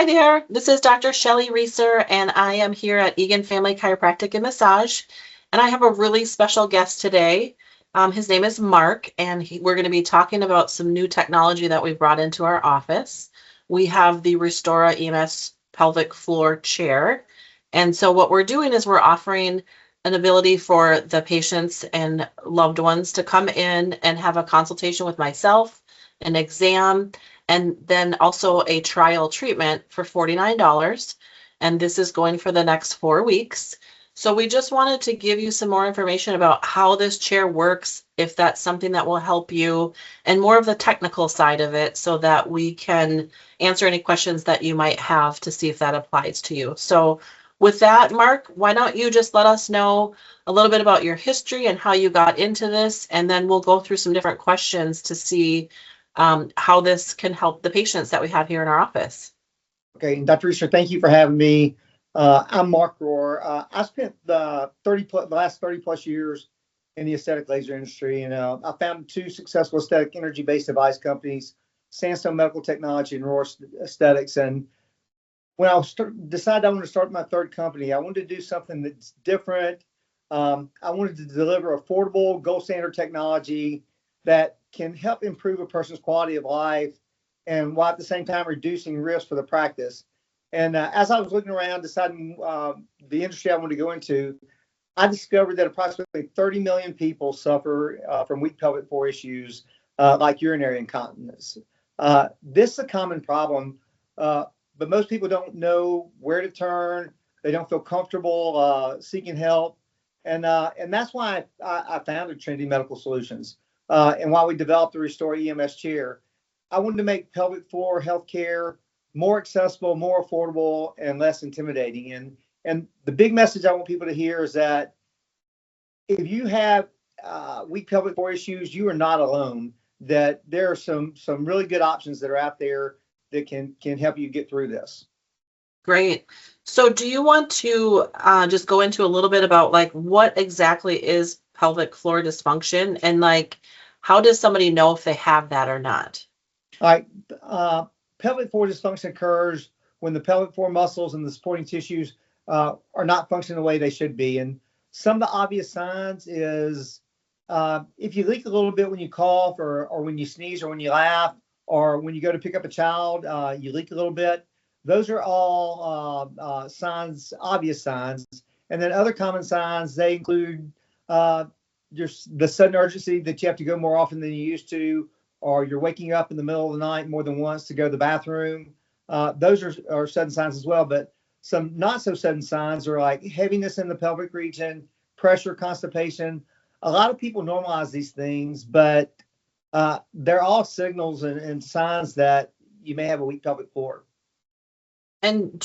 Hi there, this is Dr. Shelly Reeser, and I am here at Egan Family Chiropractic and Massage. And I have a really special guest today. His name is Mark, and we're going to be talking about some new technology that we brought into our office. We have the ReStora EMS pelvic floor chair. And so what we're doing is we're offering an ability for the patients and loved ones to come in and have a consultation with myself, an exam, and then also a trial treatment for $49. And this is going for the next 4 weeks. So we just wanted to give you some more information about how this chair works, if that's something that will help you, and more of the technical side of it so that we can answer any questions that you might have to see if that applies to you. So with that, Mark, why don't you just let us know a little bit about your history and how you got into this, and then we'll go through some different questions to see how this can help the patients that we have here in our office. Okay, and Dr. Reeser, thank you for having me. I'm Mark Rohrer. I spent the last 30 plus years in the aesthetic laser industry, and I founded 2 successful aesthetic energy-based device companies, Sandstone Medical Technology and Rohrer Aesthetics. And when I decided I wanted to start my 3rd company, I wanted to do something that's different. I wanted to deliver affordable, gold standard technology that can help improve a person's quality of life, and while at the same time reducing risk for the practice. And as I was looking around, deciding the industry I wanted to go into, I discovered that approximately 30 million people suffer from weak pelvic floor issues like urinary incontinence. This is a common problem, but most people don't know where to turn. They don't feel comfortable seeking help. And that's why I founded Trinity Medical Solutions. And while we developed the ReStora EMS chair, I wanted to make pelvic floor healthcare more accessible, more affordable, and less intimidating. And the big message I want people to hear is that if you have weak pelvic floor issues, you are not alone. That there are some really good options that are out there that can help you get through this. Great. So do you want to just go into a little bit about like what exactly is pelvic floor dysfunction, and like how does somebody know if they have that or not? All right. Pelvic floor dysfunction occurs when the pelvic floor muscles and the supporting tissues are not functioning the way they should be. And some of the obvious signs is if you leak a little bit when you cough, or when you sneeze, or when you laugh, or when you go to pick up a child, you leak a little bit. Those are all signs, obvious signs. And then other common signs, they include just the sudden urgency that you have to go more often than you used to, or you're waking up in the middle of the night more than once to go to the bathroom. Those are sudden signs as well. But some not so sudden signs are like heaviness in the pelvic region, pressure, constipation. A lot of people normalize these things, but they're all signals and signs that you may have a weak pelvic floor. And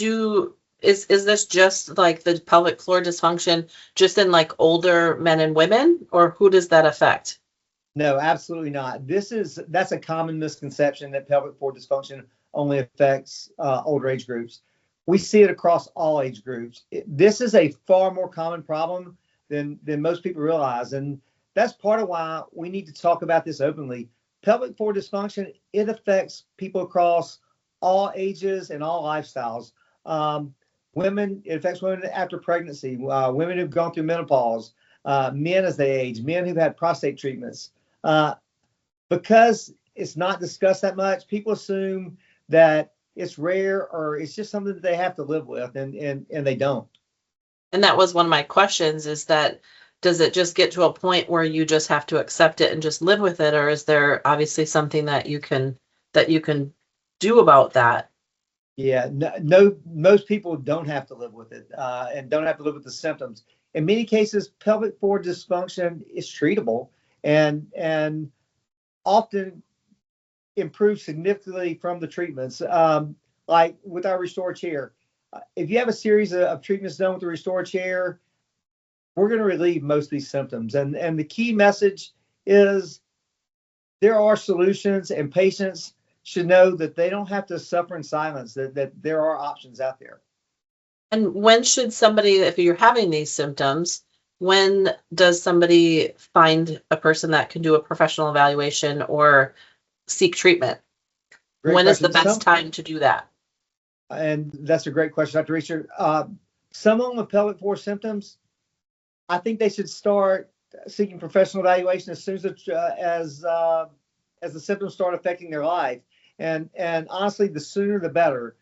is this just like the pelvic floor dysfunction just in like older men and women, or who does that affect? No, absolutely not. That's a common misconception that pelvic floor dysfunction only affects older age groups. We see it across all age groups. This is a far more common problem than most people realize, and that's part of why we need to talk about this openly. Pelvic floor dysfunction, it affects people across all ages and all lifestyles. It affects women after pregnancy, women who've gone through menopause, men as they age, men who've had prostate treatments. Because it's not discussed that much, people assume that it's rare or it's just something that they have to live with, and they don't. And that was one of my questions, is that does it just get to a point where you just have to accept it and just live with it, or is there obviously something that you can do about that? Yeah, no, most people don't have to live with it and don't have to live with the symptoms. In many cases, pelvic floor dysfunction is treatable and often improves significantly from the treatments. Like with our ReStora chair, if you have a series of treatments done with the ReStora chair, we're going to relieve most of these symptoms. And the key message is there are solutions, and patients should know that they don't have to suffer in silence, that there are options out there. And when should somebody, if you're having these symptoms, when does somebody find a person that can do a professional evaluation or seek treatment? Great When is question. the best time to do that? And that's a great question, Dr. Reeser. Someone with pelvic floor symptoms, I think they should start seeking professional evaluation as soon as the symptoms start affecting their life. And honestly, the sooner the better.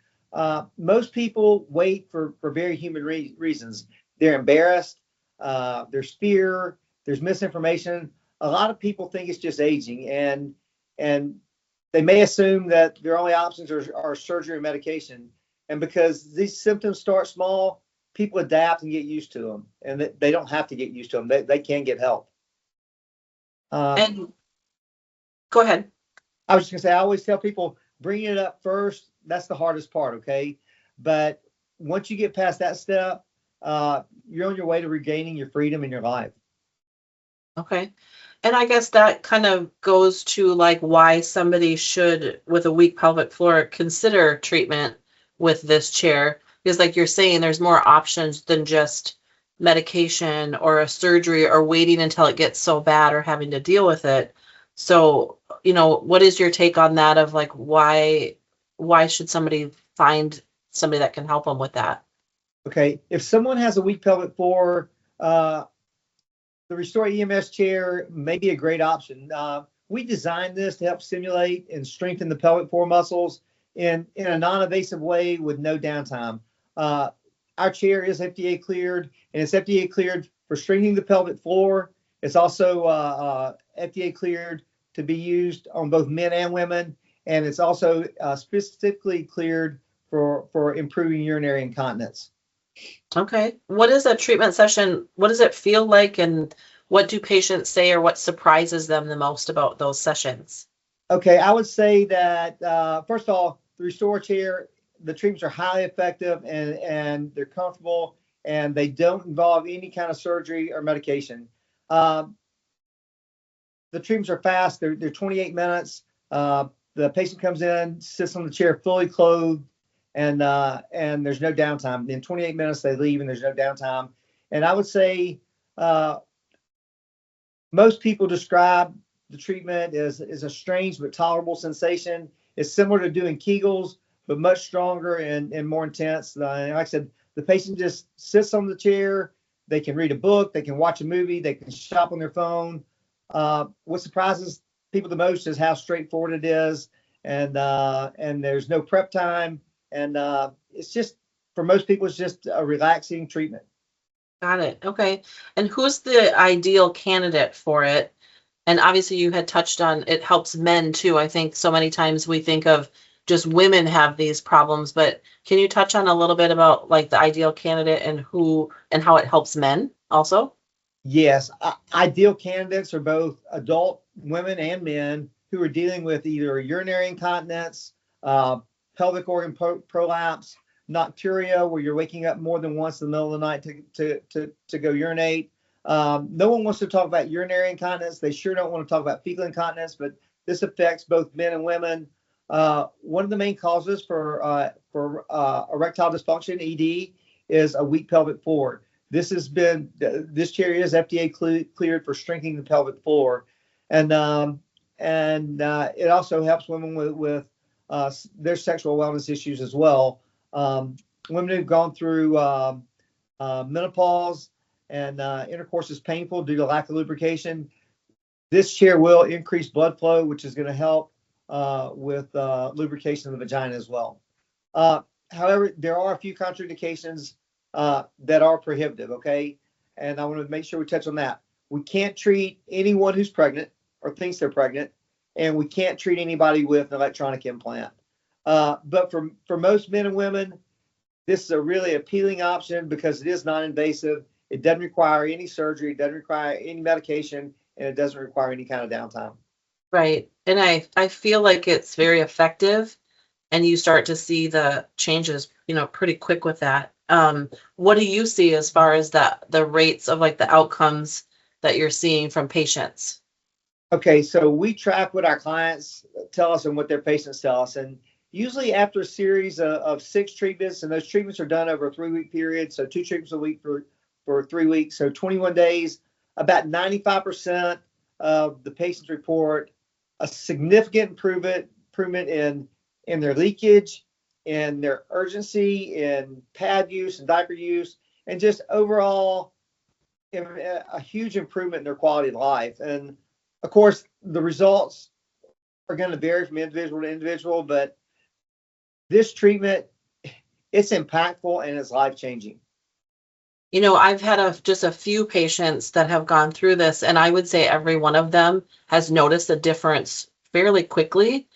Most people wait for very human reasons. They're embarrassed. There's fear. There's misinformation. A lot of people think it's just aging, and they may assume that their only options are surgery or medication. And because these symptoms start small, people adapt and get used to them, and they don't have to get used to them. They can get help. And go ahead. I was just gonna say, I always tell people, bring it up first. That's the hardest part, okay? But once you get past that step, you're on your way to regaining your freedom in your life. Okay. And I guess that kind of goes to like why somebody should, with a weak pelvic floor, consider treatment with this chair. Because like you're saying, there's more options than just medication or a surgery or waiting until it gets so bad or having to deal with it. So, what is your take on that of like why should somebody find somebody that can help them with that? Okay, if someone has a weak pelvic floor, the ReStora EMS chair may be a great option. We designed this to help stimulate and strengthen the pelvic floor muscles in a non-invasive way with no downtime. Our chair is FDA cleared, and it's FDA cleared for strengthening the pelvic floor. It's also FDA cleared to be used on both men and women, and it's also specifically cleared for improving urinary incontinence. Okay. What is a treatment session? What does it feel like? And what do patients say or what surprises them the most about those sessions? Okay, I would say that first of all, the ReStora chair, the treatments are highly effective and they're comfortable and they don't involve any kind of surgery or medication. The treatments are fast. They're 28 minutes. The patient comes in, sits on the chair fully clothed, and there's no downtime. In 28 minutes, they leave and there's no downtime. And I would say most people describe the treatment as a strange but tolerable sensation. It's similar to doing Kegels, but much stronger and more intense. Like I said, the patient just sits on the chair. They can read a book. They can watch a movie. They can shop on their phone. What surprises people the most is how straightforward it is, and there's no prep time, and it's just for most people it's just a relaxing treatment. Got it. Okay. And who's the ideal candidate for it? And obviously you had touched on it helps men too. I think so many times we think of just women have these problems, but can you touch on a little bit about like the ideal candidate and who and how it helps men also? Yes, ideal candidates are both adult women and men who are dealing with either urinary incontinence, pelvic organ prolapse, nocturia, where you're waking up more than once in the middle of the night to go urinate. No one wants to talk about urinary incontinence. They sure don't want to talk about fecal incontinence, but this affects both men and women. One of the main causes for erectile dysfunction, ED, is a weak pelvic floor. This chair is FDA cleared for strengthening the pelvic floor, and it also helps women with their sexual wellness issues as well. Women who've gone through menopause and intercourse is painful due to lack of lubrication. This chair will increase blood flow, which is going to help with lubrication of the vagina as well. However, there are a few contraindications that are prohibitive, okay? And I want to make sure we touch on that. We can't treat anyone who's pregnant or thinks they're pregnant, and we can't treat anybody with an electronic implant. But for most men and women, this is a really appealing option because it is non-invasive. It doesn't require any surgery, it doesn't require any medication, and it doesn't require any kind of downtime. Right. And I feel like it's very effective and you start to see the changes, pretty quick with that. What do you see as far as the rates of like the outcomes that you're seeing from patients? Okay, so we track what our clients tell us and what their patients tell us. And usually after a series of 6 treatments, and those treatments are done over a 3-week period, so 2 treatments a week for 3 weeks, so 21 days, about 95% of the patients report a significant improvement in their leakage, in their urgency, in pad use and diaper use, and just overall a huge improvement in their quality of life. And of course, the results are going to vary from individual to individual, but this treatment, it's impactful and it's life changing. You know, I've had just a few patients that have gone through this, and I would say every one of them has noticed a difference fairly quickly.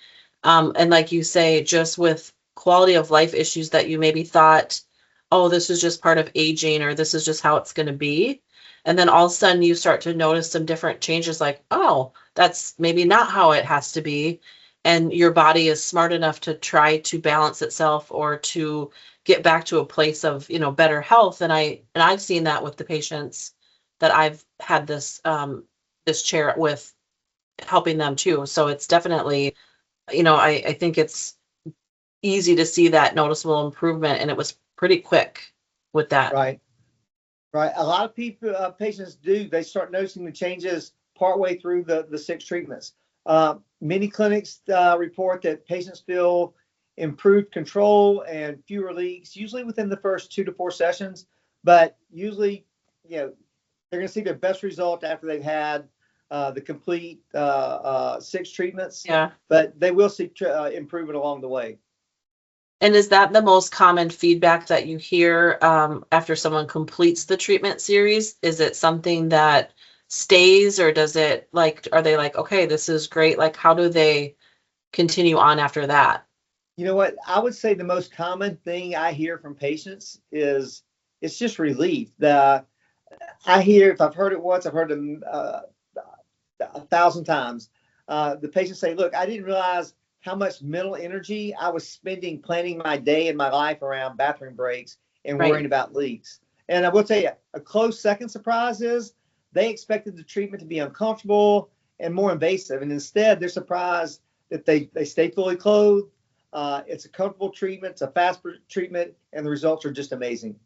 And like you say, just with quality of life issues that you maybe thought, oh, this is just part of aging, or this is just how it's going to be. And then all of a sudden you start to notice some different changes, like, oh, that's maybe not how it has to be. And your body is smart enough to try to balance itself or to get back to a place of, better health. And I've seen that with the patients that I've had this chair with, helping them too. So it's definitely, I think it's easy to see that noticeable improvement, and it was pretty quick with that. Right. Right. A lot of people, patients they start noticing the changes partway through the 6 treatments. Many clinics report that patients feel improved control and fewer leaks, usually within the first 2 to 4 sessions. But usually, they're going to see their best result after they've had the complete 6 treatments. Yeah. But they will see improvement along the way. And is that the most common feedback that you hear after someone completes the treatment series? Is it something that stays, or does it are they like, okay, this is great? Like, how do they continue on after that? You know what? I would say the most common thing I hear from patients is it's just relief. I hear, if I've heard it once, I've heard it 1,000 times. The patients say, look, I didn't realize how much mental energy I was spending planning my day and my life around bathroom breaks and worrying about leaks. And I will tell you, a close second surprise is they expected the treatment to be uncomfortable and more invasive. And instead, they're surprised that they stay fully clothed. It's a comfortable treatment. It's a fast treatment. And the results are just amazing.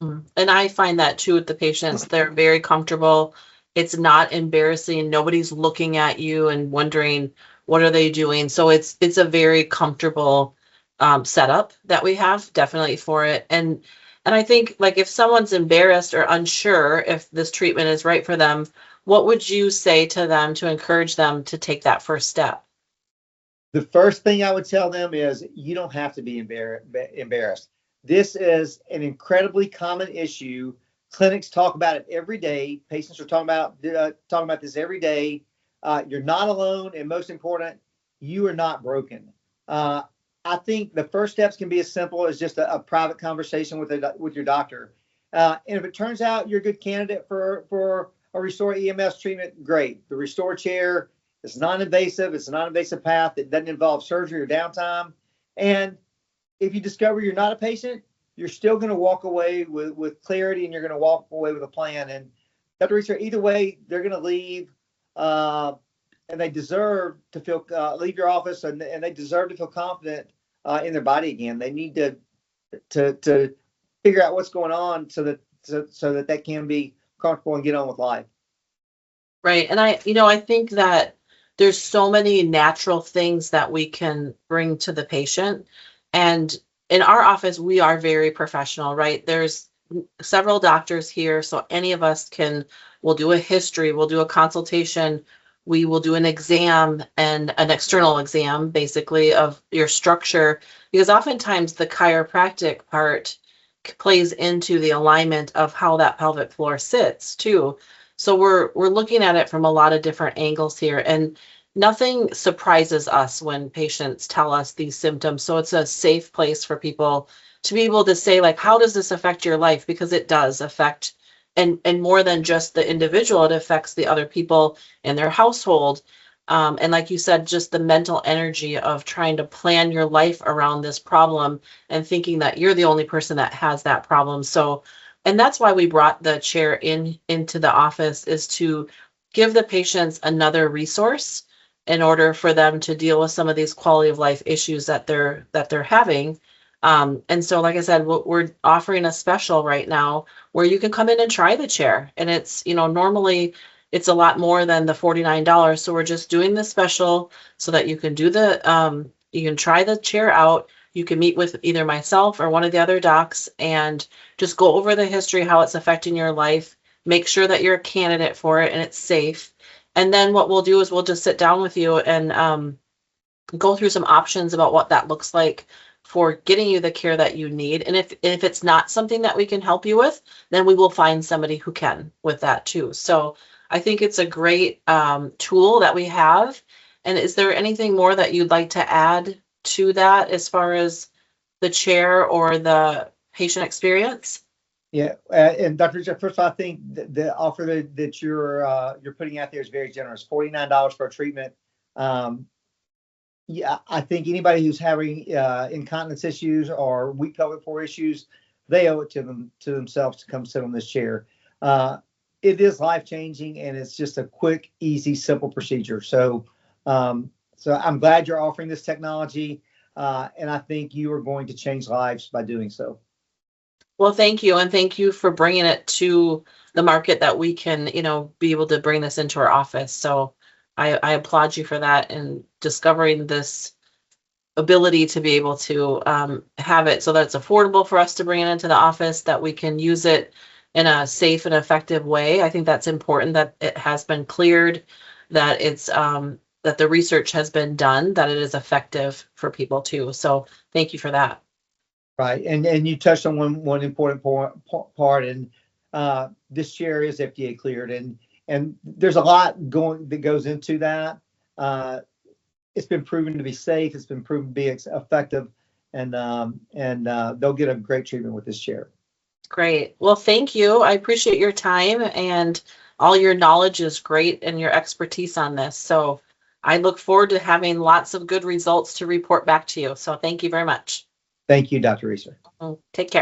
And I find that too with the patients. They're very comfortable. It's not embarrassing. Nobody's looking at you and wondering, what are they doing? So it's a very comfortable setup that we have, definitely, for it. And I think, like, if someone's embarrassed or unsure if this treatment is right for them, what would you say to them to encourage them to take that first step? The first thing I would tell them is you don't have to be embarrassed. This is an incredibly common issue. Clinics talk about it every day. Patients are talking about this every day. You're not alone, and most important, you are not broken. I think the first steps can be as simple as just a private conversation with your doctor. And if it turns out you're a good candidate for a ReStora EMS treatment, great. The ReStora chair is non-invasive. It's a non-invasive path that doesn't involve surgery or downtime. And if you discover you're not a patient, you're still going to walk away with clarity, and you're going to walk away with a plan. And Dr. Reeser, either way, they're going to leave, and they deserve to leave your office, and they deserve to feel confident in their body again. They need to figure out what's going on so that they can be comfortable and get on with life. Right. And I think that there's so many natural things that we can bring to the patient. And in our office, we are very professional, right? There's several doctors here, so any of us we'll do a history, we'll do a consultation, we will do an exam, and an external exam, basically, of your structure, because oftentimes the chiropractic part plays into the alignment of how that pelvic floor sits too. So we're looking at it from a lot of different angles here, and nothing surprises us when patients tell us these symptoms. So it's a safe place for people to be able to say, like, how does this affect your life? Because it does affect, and more than just the individual, it affects the other people in their household. And like you said, just the mental energy of trying to plan your life around this problem and thinking that you're the only person that has that problem. So, and that's why we brought the chair into the office, is to give the patients another resource in order for them to deal with some of these quality of life issues that they're having. And so, like I said, we're offering a special right now where you can come in and try the chair. And it's, normally it's a lot more than the $49. So we're just doing the special so that you can you can try the chair out. you can meet with either myself or one of the other docs and just go over the history, how it's affecting your life, make sure that you're a candidate for it and it's safe. And then what we'll do is we'll just sit down with you and go through some options about what that looks like for getting you the care that you need. And if it's not something that we can help you with, then we will find somebody who can with that too. So I think it's a great tool that we have. And is there anything more that you'd like to add to that as far as the chair or the patient experience? Yeah, and Dr. Richard, first of all, I think the offer that you're putting out there is very generous. $49 for a treatment. Yeah, I think anybody who's having incontinence issues or weak pelvic floor issues, they owe it to themselves to come sit on this chair. It is life changing, and it's just a quick, easy, simple procedure. So I'm glad you're offering this technology, and I think you are going to change lives by doing so. Well, thank you. And thank you for bringing it to the market that we can, be able to bring this into our office. So I applaud you for that and discovering this ability to be able to have it so that it's affordable for us to bring it into the office, that we can use it in a safe and effective way. I think that's important, that it has been cleared, that it's that the research has been done, that it is effective for people too. So thank you for that. Right, and you touched on one important part, and this chair is FDA cleared, and there's a lot that goes into that. It's been proven to be safe. It's been proven to be effective, and they'll get a great treatment with this chair. Great. Well, thank you. I appreciate your time, and all your knowledge is great and your expertise on this. So I look forward to having lots of good results to report back to you. So thank you very much. Thank you, Dr. Reeser. Take care.